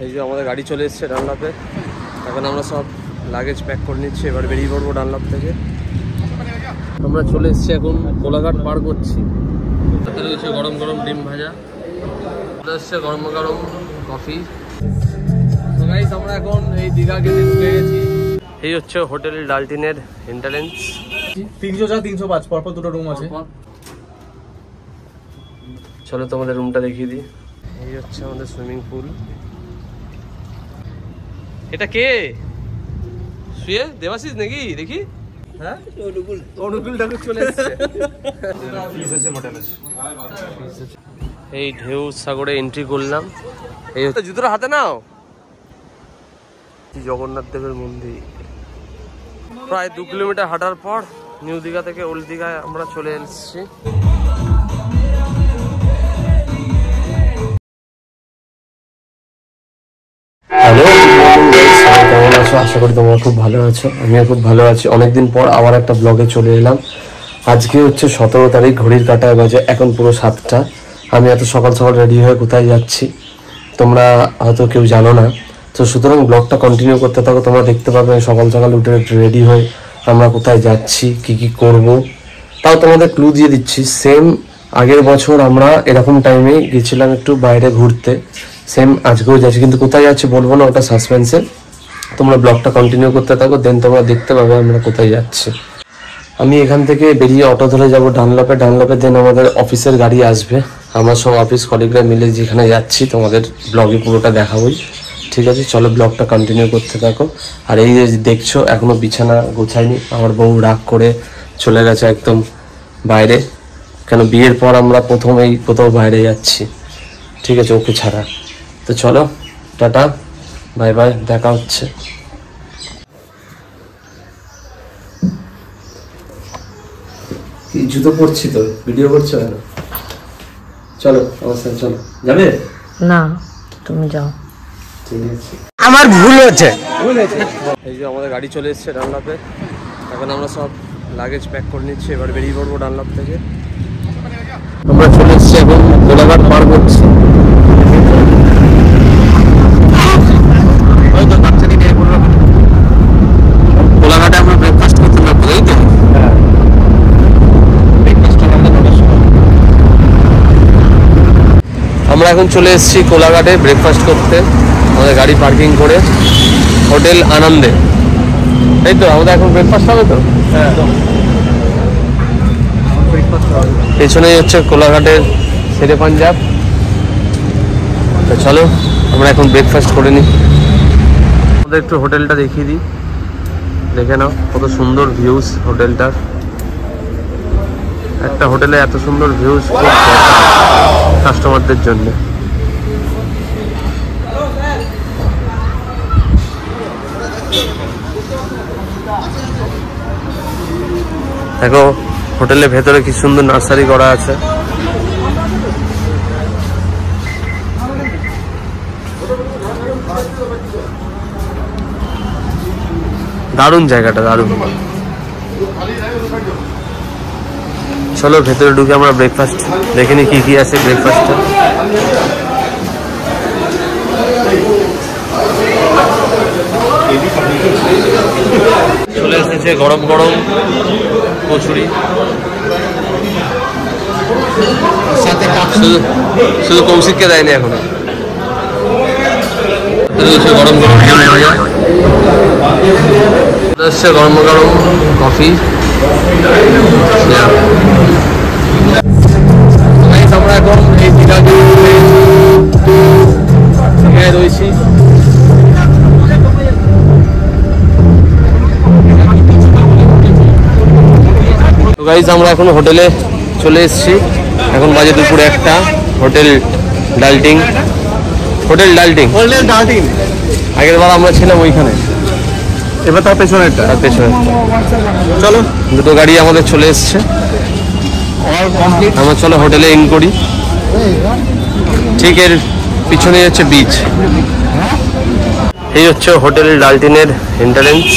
এই যে আমাদের গাড়ি চলে এসেছে ডানলাপে। এখন আমরা সব লাগেজ প্যাক করে নিচ্ছি, এবার বেরিয়ে পড়বো ডানলাপ থেকে। আমরা চলে এসেছি, এখন কোলাঘাট পার করছি। তাতে রয়েছে গরম গরম ডিম ভাজা, এসছে গরম গরম কফি। আমরা এখন এই দীঘা গেটে ঢুকে গেছি। এই হচ্ছে হোটেল ডালটিনের এন্ট্রান্স। 304 305 পরপর দুটো রুম আছে। চলো তোমাদের রুমটা দেখিয়ে দিই। এই হচ্ছে আমাদের সুইমিং পুল। এটা কে শুয়ে দেবাশিস নাকি? দেখি। হ্যাঁ অনুকূল ঠাকুর চলে এসেছে। এই ঢেউ সাগরে এন্ট্রি করলাম। এই হচ্ছে জুতোটা হাতে নাও। জগন্নাথ দেবের মন্দির। প্রায় 2 কিলোমিটার হাঁটার পর নিউ দীঘা থেকে ওল্ড দীঘায় আমরা চলে এসেছি। হ্যালো, কেমন আছো? আশা করি তোমরা খুব ভালো আছো। আমিও খুব ভালো আছি। অনেকদিন পর আবার একটা ব্লগে চলে এলাম। আজকে হচ্ছে 17 তারিখ, ঘড়ির কাঁটায় বাজে এখন পুরো 7টা। আমি এত সকাল সকাল রেডি হয়ে কোথায় যাচ্ছি তোমরা হয়তো কেউ জানো না, তো সুতরাং ব্লগটা কন্টিনিউ করতে থাকো। তোমরা দেখতে পাবে সকাল সকাল উঠে রেডি হয়ে আমরা কোথায় যাচ্ছি, কি কি করব, তাও তোমাদের ক্লু দিয়ে দিচ্ছি। সেম আগের বছর আমরা এরকম টাইমে গেছিলাম একটু বাইরে ঘুরতে, সেম আজকেও যাচ্ছি, কিন্তু কোথায় যাচ্ছি বলবো না, ওটা সাসপেন্সে। তোমরা ব্লগটা কন্টিনিউ করতে থাকো, দেন তোমরা দেখতে পাবে আমরা কোথায় যাচ্ছি। আমি এখান থেকে বেরিয়ে অটো ধরে যাব ডানলপে। দেন আমাদের অফিসের গাড়ি আসবে। আমরা সব অফিস কলিগরা মিলে যেখানে যাচ্ছি তোমাদের ব্লগে পুরোটা দেখাবোই। ঠিক আছে, চলো ব্লগটা কন্টিনিউ করতে থাকো। আর এই যে দেখছো এখনো বিছানা গোছায়নি, আমার বউ রাগ করে চলে গেছে একদম বাইরে, কেন বিয়ের পর আমরা প্রথমেই কোথাও বাইরে যাচ্ছি। ঠিক আছে, ওকে ছাড়া। তো চলো, টাটা, বাই বাই, দেখা হচ্ছে। জুতো পরছি তো, ভিডিও করছো কেন? চলো আমার সাথে, চলো। যাবে না? তুমি যাও। ঠিক আছে, আমার ভুল হয়েছে। এই যে আমাদের গাড়ি চলে এসেছে ডানলাপে। এখন আমরা সব লাগেজ প্যাক করে নিচ্ছি, এবার বেরিয়ে পড়বো ডানলাপ থেকে। আমরা চলে এসেছি, এখন কোলাঘাট পার করছি। কোলাঘাটে আমরা ব্রেকফাস্ট করতে পারবো, তাই তো? আমরা এখন চলে এসেছি কোলাঘাটে ব্রেকফাস্ট করতে, আমাদের গাড়ি পার্কিং করে হোটেল আনন্দে। তাই তো, আমাদের এখন ব্রেকফাস্ট হবে তো? হ্যাঁ, পেছনেই হচ্ছে কোলাঘাটের শেরে পাঞ্জাব। তো চলো আমরা এখন ব্রেকফাস্ট করে নিই। আমাদের একটু হোটেলটা দেখিয়ে দিই, দেখে নাও কত সুন্দর ভিউজ হোটেলটার। একটা হোটেলে এত সুন্দর ভিউজ খুব কাস্টমারদের জন্য। দেখো হোটেলের ভেতরে কি সুন্দর নার্সারি করা আছে। দারুণ জায়গাটা, দারুণ। চলো ভেতরে ঢুকে আমরা ব্রেকফাস্ট দেখে নিই কি কি আছে ব্রেকফাস্টে। চলে এসেছে গরম গরম কচুরি, শুধু কৌশিককে দেয়নি এখনো। গরম গরম গরম গরম কফি। আমরা এখন এই দীঘায় রয়েছি। তো গাইস আমরা এখন হোটেলে চলে এসেছি, এখন বাজে দুপুর 1টা। হোটেল ডালটিন। আগের বার আমরা ছিলাম ওইখানে, এবার তার পেছনেরটা। চলো, দুটো গাড়ি আমাদের চলে এসছে। আমরা চলো হোটেলে ইন করি। ঠিক এর পিছনে হচ্ছে বিচ। এই হচ্ছে হোটেল ডালটিনের এন্ট্রান্স।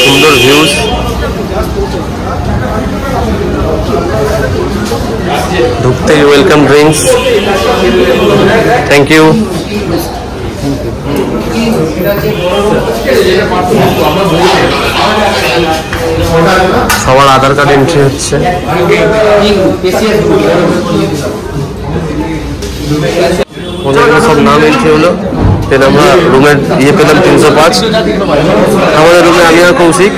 সুন্দর ভিউজ। ঢুকতেই ওয়েলকাম ড্রিঙ্কস, থ্যাংক ইউ। সবার আধার কার্ড এন্ট্রি হচ্ছে। সব নাম এন্ট্রি হলো। দেন আমরা রুমের পেলাম 305 আমাদের রুমে আমি আর কৌশিক,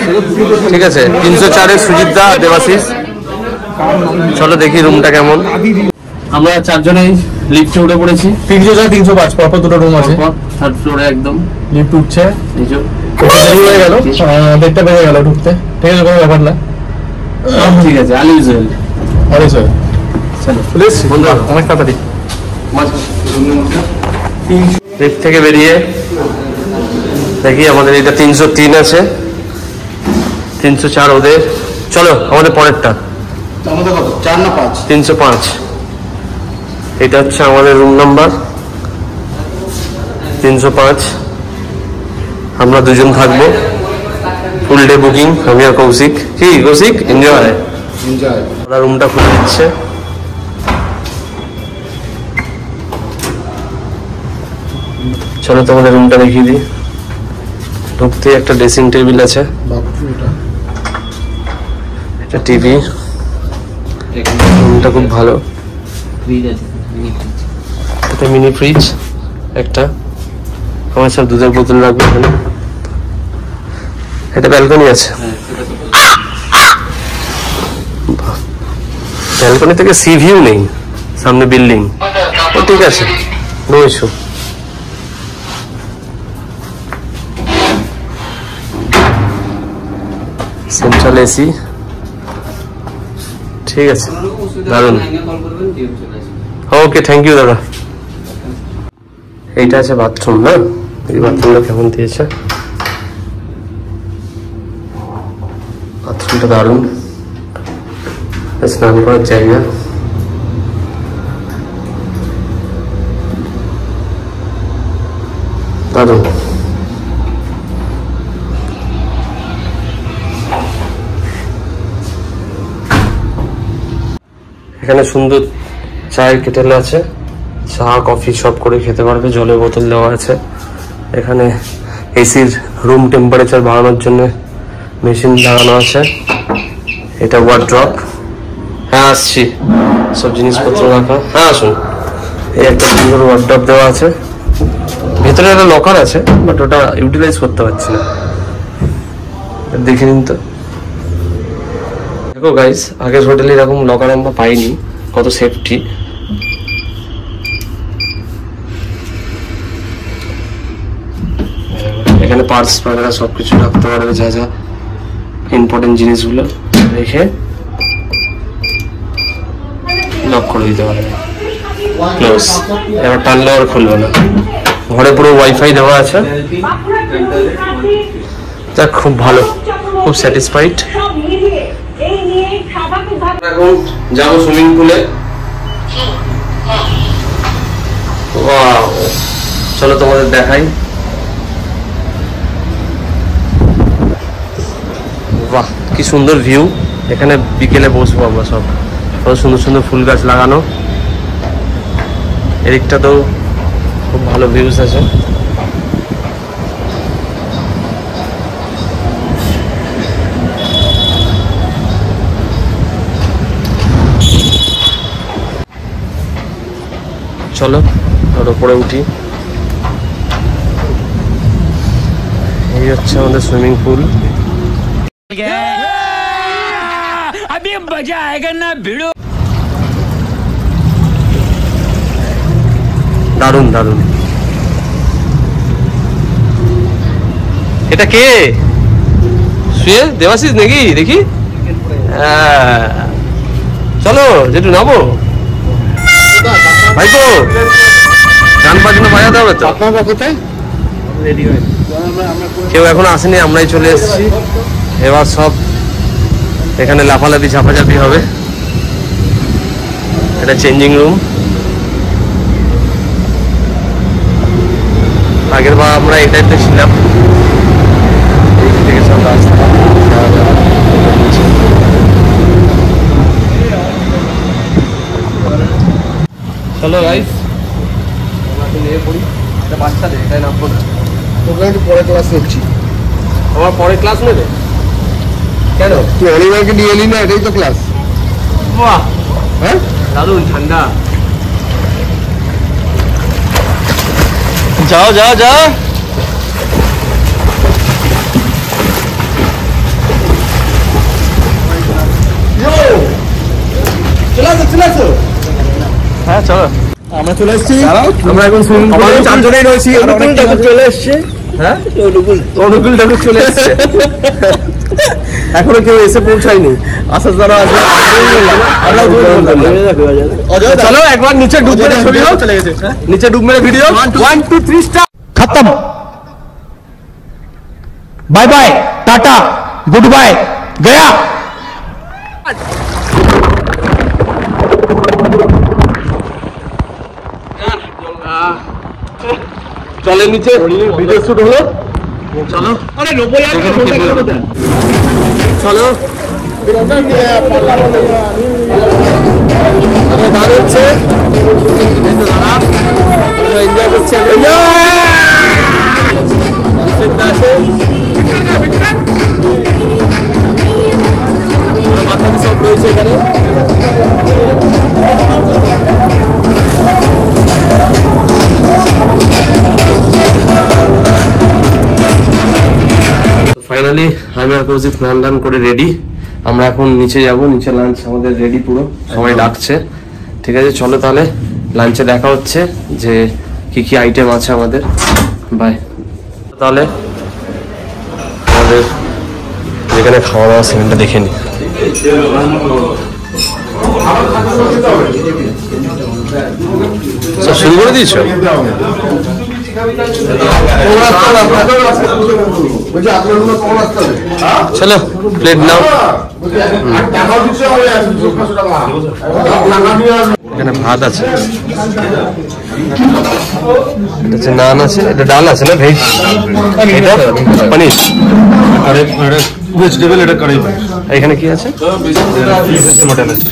ঠিক আছে। 304-এ সুজিতদা, দেবাশিস। চলো দেখি রুমটা কেমন। আমরা 4 জনেই লিফটে উঠে পড়েছি। 304 305 পরপর দুটো রুম আছে। থার্ড ফ্লোরে একদম লিফট উঠছে। নিচে দেরি হয়ে গেল, 1:30 বেজে গেল ঢুকতে। ঠিক আছে, কোনো ব্যাপার না, ঠিক আছে। আল ইউজুয়াল প্লিজ বন্ধুরা অনেক তাড়াতাড়ি। লিফট থেকে বেরিয়ে দেখি আমাদের এটা 303 আছে, 304 ওদের। চলো আমাদের পরেরটা 305। এটা হচ্ছে আমাদের রুম নাম্বার 305। আমরা দুজন থাকবো, ফুল ডে বুকিং, আমি আর কৌশিক। কি কৌশিক, এনজয়। ওরা রুমটা খুলে দিচ্ছে। চলো তোমাদের রুমটা দেখিয়ে দিই। ঢুকতে একটা ড্রেসিং টেবিল আছে, একটা টিভি। রুমটা খুব ভালো। একটা মিনি ফ্রিজ একটা, আমার সব দুধের বোতল রাখবো এখানে। একটা ব্যালকনি আছে, ব্যালকনি থেকে সি ভিউ নেই, সামনে বিল্ডিং। ও ঠিক আছে, নো ইস্যু। সেন্ট্রাল এসি, ঠিক আছে, দারুন। ওকে, থ্যাংক ইউ দাদা। এইটা আছে বাথরুম, না? এই বাথরুমটা কেমন দিয়েছে, বাথরুমটা দারুন। স্নান করার জায়গা। দারুন। এখানে সুন্দর চায়ের কেটেল আছে, চা কফি সব করে খেতে পারবে। জলের বোতল দেওয়া আছে। এখানে এসির রুম টেম্পারেচার বাড়ানোর জন্য মেশিন লাগানো আছে। এটা ওয়ার্ড্রপ। হ্যাঁ আসছি, সব জিনিসপত্র রাখা। হ্যাঁ আসুন। এই একটা সুন্দর ওয়ার্ড্রপ দেওয়া আছে। ভেতরে একটা লকার আছে, বাট ওটা ইউটিলাইজ করতে পারছি না। দেখে নিন তো। দেখো গাইস, আগের হোটেলে এরকম লকার আমরা পাইনি, কত সেফটি। এখানে পার্স বাগেরা সবকিছু রাখতে পারবে, যা যা ইম্পর্টেন্ট জিনিসগুলো রেখে লক করে দিতে পারবে। ক্লোজ। এবার টানলে আর খুলবে না। ঘরে পুরো ওয়াইফাই দেওয়া আছে। যাক, খুব ভালো, খুব স্যাটিসফাইড। এখন যাবো সুইমিং পুলে। চলো তোমাদের দেখাই। বাহ, কি সুন্দর ভিউ। এখানে বিকেলে বসবো আমরা সব। কত সুন্দর সুন্দর ফুল গাছ লাগানো। এদিকটাতেও খুব ভালো ভিউজ আছে। চলো আর উপরে উঠি। এই হচ্ছে আমাদের সুইমিং পুল। দারুন দারুন। এটা কে শুয়ে? দেবাশিস নাকি? দেখি। চলো যেটু নামো। ভাইপো, গান বাজনা বাজাতে হবে তো। কেউ এখন আসেনি, আমরাই চলে এসেছি। এবার সব এখানে লাফালাফি ঝাপাঝাপি হবে। এটা চেঞ্জিং রুম। আগের বার আমরা এটাইতে ছিলাম। এই থেকে সব রাস্তা চলো গাইস আমরা নিয়ে পড়ি, এটা বাচ্চাদের, এটাই নামবো না। তোকে একটু পরে ক্লাস নিচ্ছি। আমার পরে ক্লাস নেবে কেন? তুই অ্যানিমালকে নিয়ে এলি না, এটাই তো ক্লাস। বাহ হ্যাঁ দারুণ ঠান্ডা। যাও যাও যাও। হ্যাঁ চলো, আমরা চলে এসেছি। আমরা এখন চারজনেই রয়েছি। চলে এসছে। হ্যাঁ অনুকূল ঠাকুর চলে এসছে। এখনো কেউ এসে পৌঁছায়নি। আসার দ্বারা চলো একবার নিচে ডুব মেরে ছবি হোক। চলে গেছে। নিচে ডুব মেরে ভিডিও 1 2 3 স্টার্ট। खत्म। Bye bye, tata, goodbye, गया। চলে নিচে ভিডিও শুট হলো। চলো আরে 90,000 চলো গান হচ্ছে, এনজয় করছে। মাথা সব রয়েছে এখানে। ফাইনালি আমি আর কৌশিক স্নান টান করে রেডি। আমরা এখন নিচে যাব, নিচে লাঞ্চ আমাদের রেডি, পুরো সবাই ডাকছে। ঠিক আছে চলো তাহলে লাঞ্চে দেখা হচ্ছে যে কি কি আইটেম আছে আমাদের। বাই। তাহলে আমাদের যেখানে খাওয়া দাওয়া সেখানটা দেখে নি। শুরু করে দিয়েছ? চলো প্লেট নাও। এখানে ভাত আছে, নান আছে, এটা ডাল আছে না ভেজ, এটা পনির, ভেজিটেবল, এটা কারি। এখানে কি আছে? মটন আছে।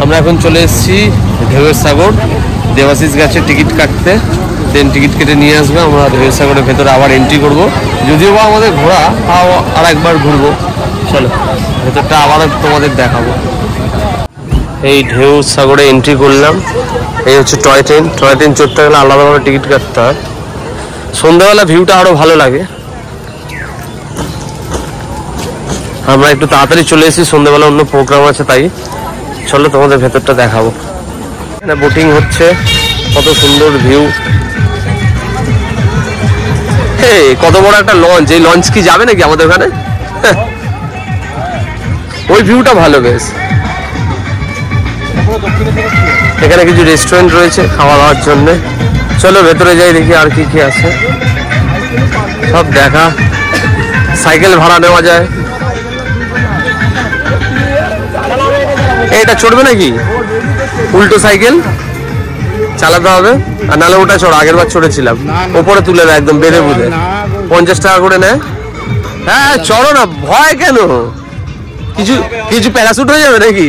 আমরা এখন চলে এসেছি ঢেউয়ের সাগর। দেবাশিস গেছে টিকিট কাটতে, দেন টিকিট কেটে নিয়ে আসবে। আমরা ঢেউয়ের সাগরের ভেতরে আবার এন্ট্রি করবো, যদিও বা আমাদের ঘোরা, তাও আর একবার ঘুরবো। চলো ভেতরটা আবার তোমাদের দেখাবো। এই ঢেউ সাগরে এন্ট্রি করলাম। এই হচ্ছে টয় ট্রেন। টয় ট্রেন চড়তে গেলে আলাদাভাবে টিকিট কাটতে হয়। সন্ধ্যাবেলা ভিউটা আরো ভালো লাগে। আমরা একটু তাড়াতাড়ি চলে এসেছি, সন্ধ্যাবেলা অন্য প্রোগ্রাম আছে, তাই চলো তোমাদের ভেতরটা দেখাবো। বোটিং হচ্ছে, কত সুন্দর ভিউ। কত বড় একটা লঞ্চ। এই লঞ্চ কি যাবে নাকি আমাদের ওখানে? ওই ভিউটা ভালো বেশ। এখানে কিছু রেস্টুরেন্ট রয়েছে খাওয়া দাওয়ার জন্য। চলো ভেতরে যাই, দেখি আর কি কি আছে সব দেখা। সাইকেল ভাড়া নেওয়া যায়। এটা চড়বে নাকি? উল্টো সাইকেল চালাতে হবে, আর নাহলে ওটা চড়ো। আগের বার চড়েছিলাম, ওপরে তুলে নেয় একদম বেঁধে বুঝে, 50 টাকা করে নেয়। হ্যাঁ চড়ো না, ভয় কেন? কিছু কিছু প্যারাশুট হয়ে যাবে নাকি?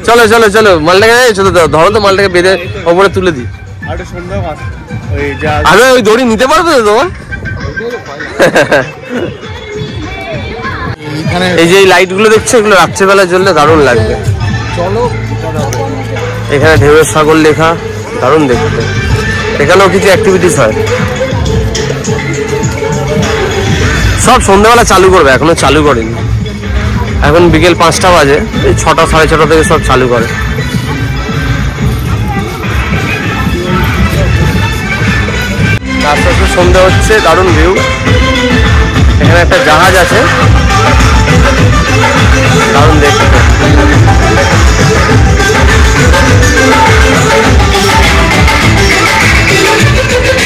চলো চলো চলো, মালটাকে ধরো তো, মালটাকে বেঁধে ওপরে তুলে দিই। আরে ওই দড়ি নিতে পারবে তো তোমার? এই যে লাইট গুলো দেখছো, এগুলো রাত্রেবেলা জ্বললে দারুণ লাগবে। এখানে ঢেউয়ের সাগর লেখা, দারুণ দেখতে। এখানেও কিছু অ্যাক্টিভিটিস হয়, সব সন্ধ্যাবেলা চালু করবে, এখনো চালু করেনি। এখন বিকেল 5টা বাজে, এই 6টা সাড়ে 6টা থেকে সব চালু করে। আস্তে আস্তে সন্ধ্যা হচ্ছে, দারুণ ভিউ। এখানে একটা জাহাজ আছে, দারুণ দেখতে।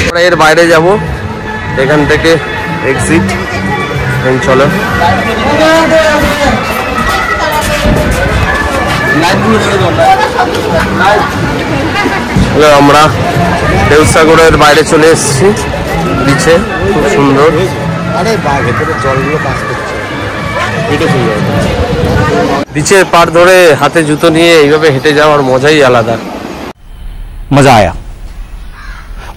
আমরা এর বাইরে যাব, এখান থেকে এক্সিট। চলো হ্যালো, আমরা দেবসাগরের বাইরে চলে এসেছি, বিচে খুব সুন্দর। বিচের পাড় ধরে হাতে জুতো নিয়ে এইভাবে হেঁটে যাওয়ার মজাই আলাদা। मजा आया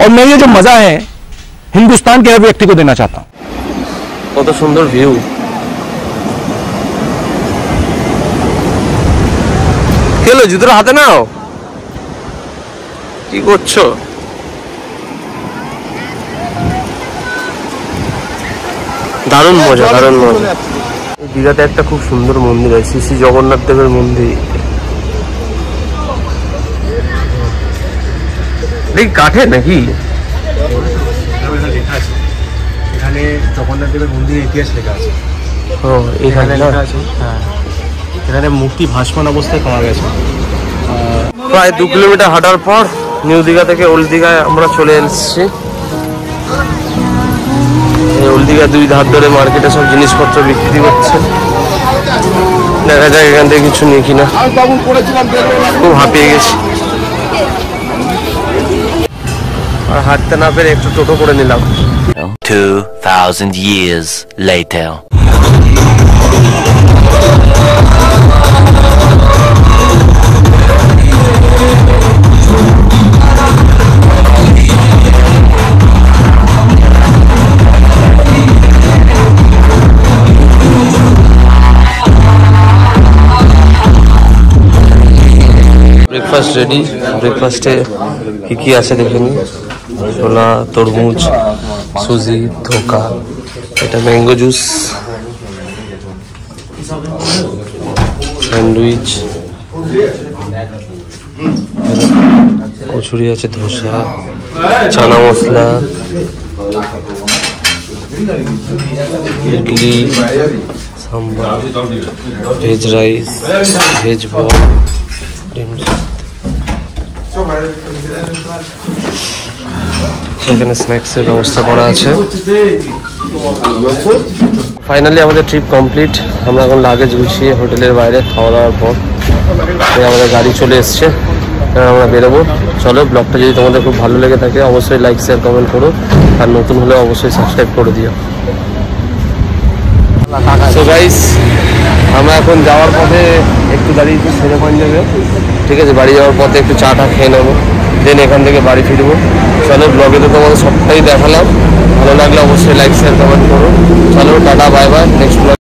और मैं ये जो मजा है हिंदुस्तान के हर व्यक्ति को देना चाहता हूं। কত সুন্দর ভিউ। খেলো, জুতোটা হাতে নাও, কি করছো? দারুণ মজা, দারুণ মজা। দীঘাতে একটা খুব সুন্দর মন্দির আছে, শ্রী জগন্নাথ দেবের মন্দির। কাঠে নাকি? এখানে জগন্নাথ দেবের মন্দিরের ইতিহাস লেখা আছে। ও, এখানে লেখা আছে, হ্যাঁ। এখানে মূর্তি ভাসমান অবস্থায় পাওয়া গেছে। প্রায় 2 কিলোমিটার হাঁটার পর নিউ দীঘা থেকে ওল্ড দীঘায় আমরা চলে এসেছি। ওল্ড দীঘা 2 ধার ধরে মার্কেটে সব জিনিসপত্র বিক্রি করছে। দেখা যাক এখান থেকে কিছু নিই কিনা। খুব হাঁপিয়ে গেছি আর হাঁটতে না পেরে একটু টোটো করে নিলাম। 2000 years later. Breakfast ready. ব্রেকফাস্টে কি কি আছে দেখে নিই। ছোলা, তরমুজ, সুজি, ধোকা, এটা ম্যাঙ্গো জুস, স্যান্ডউইচ, কচুরি আছে, dosa, chana masala, idli, sambar, veg rice, veg ball, এখানে স্ন্যাক্সের ব্যবস্থা করা আছে। ফাইনালি আমাদের ট্রিপ কমপ্লিট। আমরা এখন লাগেজ গুছিয়ে হোটেলের বাইরে খাওয়া দাওয়ার পর আমাদের গাড়ি চলে এসছে, আমরা বেরোবো। চলো, ব্লগটা যদি তোমাদের খুব ভালো লেগে থাকে অবশ্যই লাইক, শেয়ার, কমেন্ট করো, আর নতুন হলে অবশ্যই সাবস্ক্রাইব করে দিও। সো গাইস, আমরা এখন যাওয়ার পথে একটু দাঁড়িয়েছি ছেড়ে পাঞ্জাবে, ঠিক আছে? বাড়ি যাওয়ার পথে একটু চা টা খেয়ে নেবো, দেন এখান থেকে বাড়ি ফিরবো। চলো, ব্লগে তো তোমাদের সবটাই দেখালাম। ভালো লাগলে অবশ্যই লাইক, শেয়ার, কমেন্ট করো। চলো, tata, bye bye, next blog.